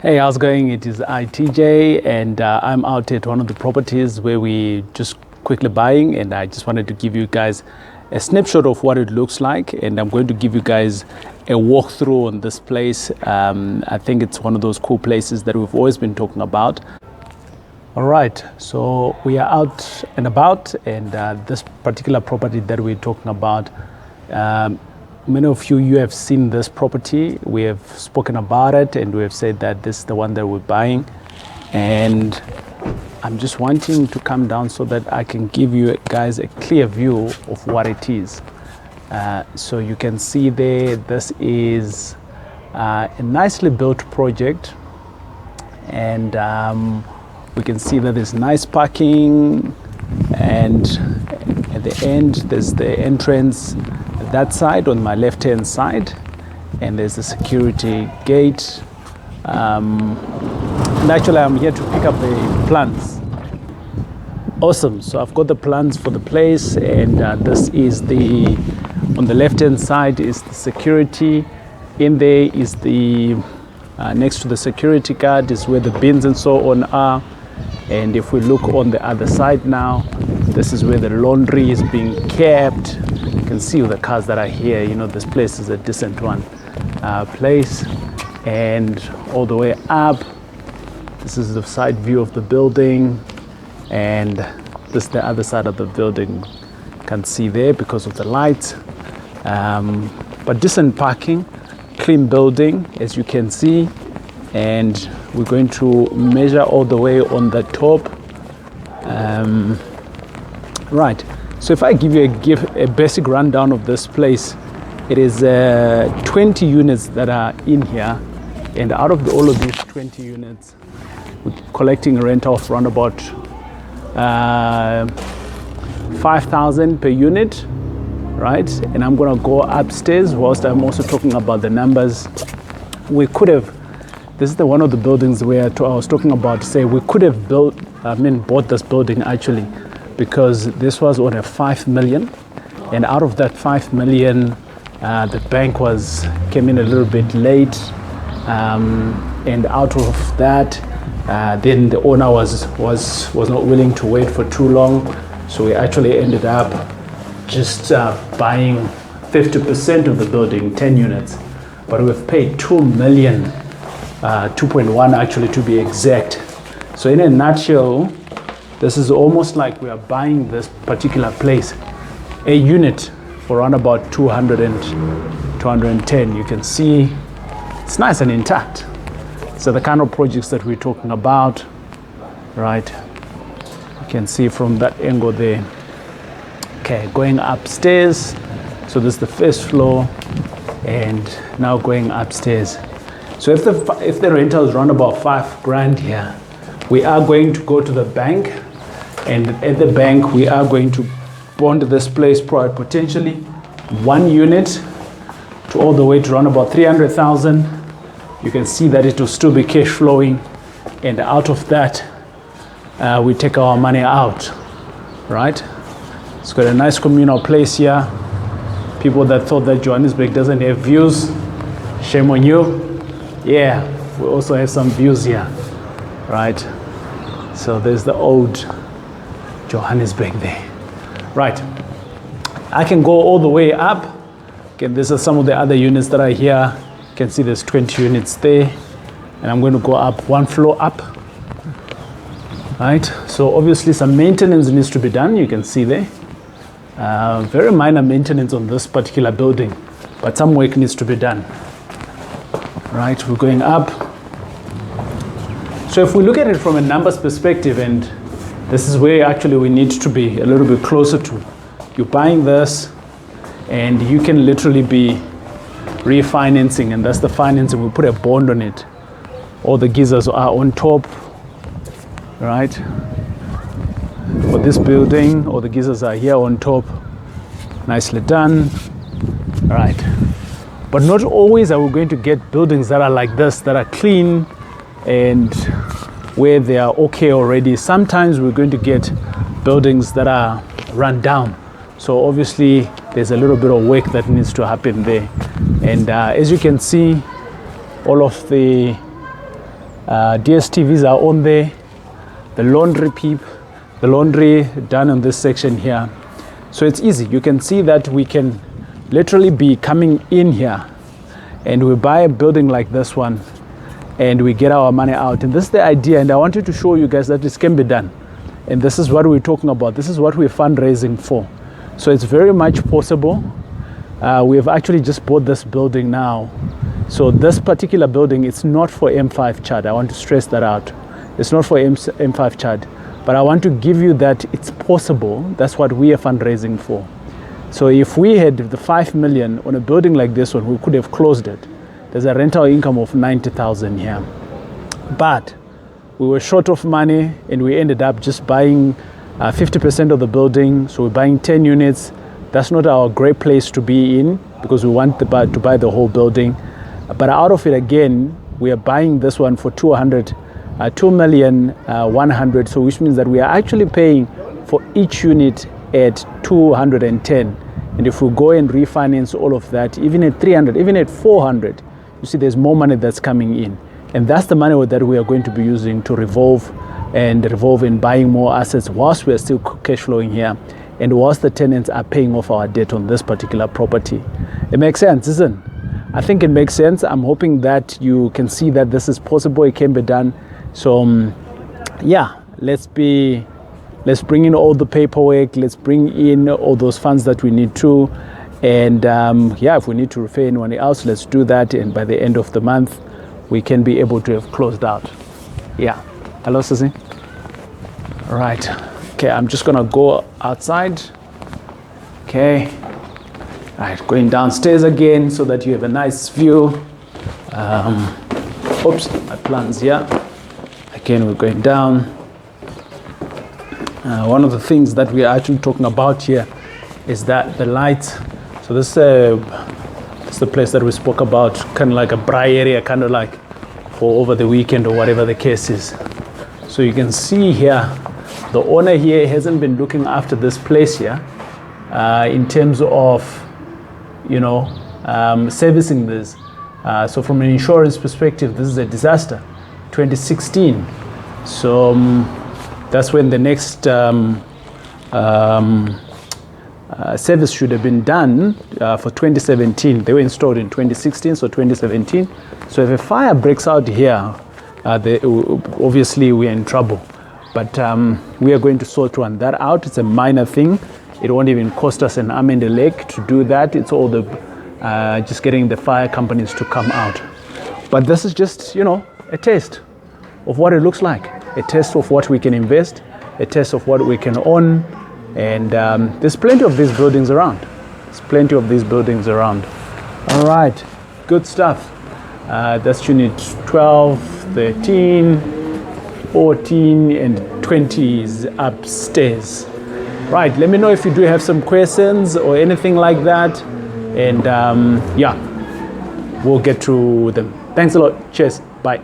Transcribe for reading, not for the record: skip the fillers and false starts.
Hey, how's it going? It is ITJ, and I'm out at one of the properties where we just quickly buying, and I just wanted to give you guys a snapshot of what it looks like, and I'm going to give you guys a walkthrough on this place. I think it's one of those cool places that we've always been talking about. All right, so we are out and about, and this particular property that we're talking about, many of you have seen this property. We have spoken about it, and we have said that this is the one that we're buying. And I'm just wanting to come down so that I can give you guys a clear view of what it is. So you can see there, this is a nicely built project, and we can see that there's nice parking, and at the end there's the entrance that side on my left hand side, and there's the security gate. And actually I'm here to pick up the plans. Awesome, so I've got the plans for the place, and this is the, on the left hand side is the security. In there is the next to the security guard is where the bins and so on are. And if we look on the other side now, this is where the laundry is being kept. You can see the cars that are here. You know, this place is a decent one place. And all the way up, this is the side view of the building, and this is the other side of the building. You can see there because of the lights, but decent parking, clean building as you can see. And we're going to measure all the way on the top. Right, so if I give you a basic rundown of this place, it is 20 units that are in here, and out of all of these 20 units, we're collecting a rent of around about 5,000 per unit, right? And I'm gonna go upstairs whilst I'm also talking about the numbers. We could have, this is one of the buildings where I was talking about, say we could have bought this building actually, because this was on a 5 million, and out of that 5 million, the bank came in a little bit late, and out of that, then the owner was not willing to wait for too long, so we actually ended up just buying 50% of the building, 10 units, but we've paid 2 million, 2.1 actually to be exact. So in a nutshell, this is almost like we are buying this particular place, a unit for around about 200 and 210. You can see it's nice and intact. So the kind of projects that we're talking about, right? You can see from that angle there. Okay, going upstairs. So this is the first floor, and now going upstairs. So if the rental is around about 5 grand here, we are going to go to the bank, and at the bank we are going to bond this place potentially 1 unit to all the way to around about 300,000. You can see that it will still be cash flowing, and out of that we take our money out, right? It's got a nice communal place here. People that thought that Johannesburg doesn't have views, shame on you. Yeah, we also have some views here, right? So there's the old Johannesburg there, right? I can go all the way up. Again, these are some of the other units that are here. You can see there's 20 units there, and I'm going to go up 1 floor up, right? So obviously some maintenance needs to be done. You can see there, very minor maintenance on this particular building, but some work needs to be done. Right, we're going up. So if we look at it from a numbers perspective, and this is where actually we need to be a little bit closer to. You're buying this, and you can literally be refinancing, and that's the financing. We put a bond on it. All the geysers are on top, right? For this building, all the geysers are here on top. Nicely done, right? But not always are we going to get buildings that are like this, that are clean and where they are okay already. Sometimes we're going to get buildings that are run down. So obviously there's a little bit of work that needs to happen there. And as you can see, all of the DSTVs are on there. The laundry the laundry done on this section here. So it's easy. You can see that we can literally be coming in here and we buy a building like this one and we get our money out. And this is the idea. And I wanted to show you guys that this can be done. And this is what we're talking about. This is what we're fundraising for. So it's very much possible. We have actually just bought this building now. So this particular building, it's not for M5 Chad. I want to stress that out. It's not for M5 Chad. But I want to give you that it's possible. That's what we are fundraising for. So if we had the 5 million on a building like this one, we could have closed it. There's a rental income of 90,000 here. But we were short of money and we ended up just buying 50% of the building. So we're buying 10 units. That's not our great place to be in because we want to buy the whole building. But out of it again, we are buying this one for 2,100,000, so which means that we are actually paying for each unit at 210. And if we go and refinance all of that, even at 300, even at 400, you see there's more money that's coming in. And that's the money that we are going to be using to revolve in buying more assets whilst we're still cash flowing here and whilst the tenants are paying off our debt on this particular property. It makes sense, isn't it? I think it makes sense. I'm hoping that you can see that this is possible, it can be done. So yeah, let's bring in all the paperwork, let's bring in all those funds that we need to, and yeah, if we need to refer anyone else, let's do that, and by the end of the month we can be able to have closed out. Yeah. Hello, Sissy. All right. Okay, I'm just gonna go outside. Okay. All right, going downstairs again so that you have a nice view. Oops, my plans here. Again, we're going down. One of the things that we are actually talking about here is that the lights. So this is the place that we spoke about, kind of like a braai area, kind of like for over the weekend or whatever the case is. So you can see here, the owner here hasn't been looking after this place here in terms of, you know, servicing this. So from an insurance perspective, this is a disaster. 2016. So that's when the next service should have been done for 2017. They were installed in 2016, so 2017. So if a fire breaks out here, obviously we're in trouble. But we are going to sort that out. It's a minor thing. It won't even cost us an arm and a leg to do that. It's all the just getting the fire companies to come out. But this is just, you know, a taste of what it looks like, a taste of what we can invest, a taste of what we can own, and there's plenty of these buildings around. All right, good stuff. That's unit 12, 13, 14, and 20 is upstairs. Right, let me know if you do have some questions or anything like that, and yeah, we'll get to them. Thanks a lot. Cheers. Bye.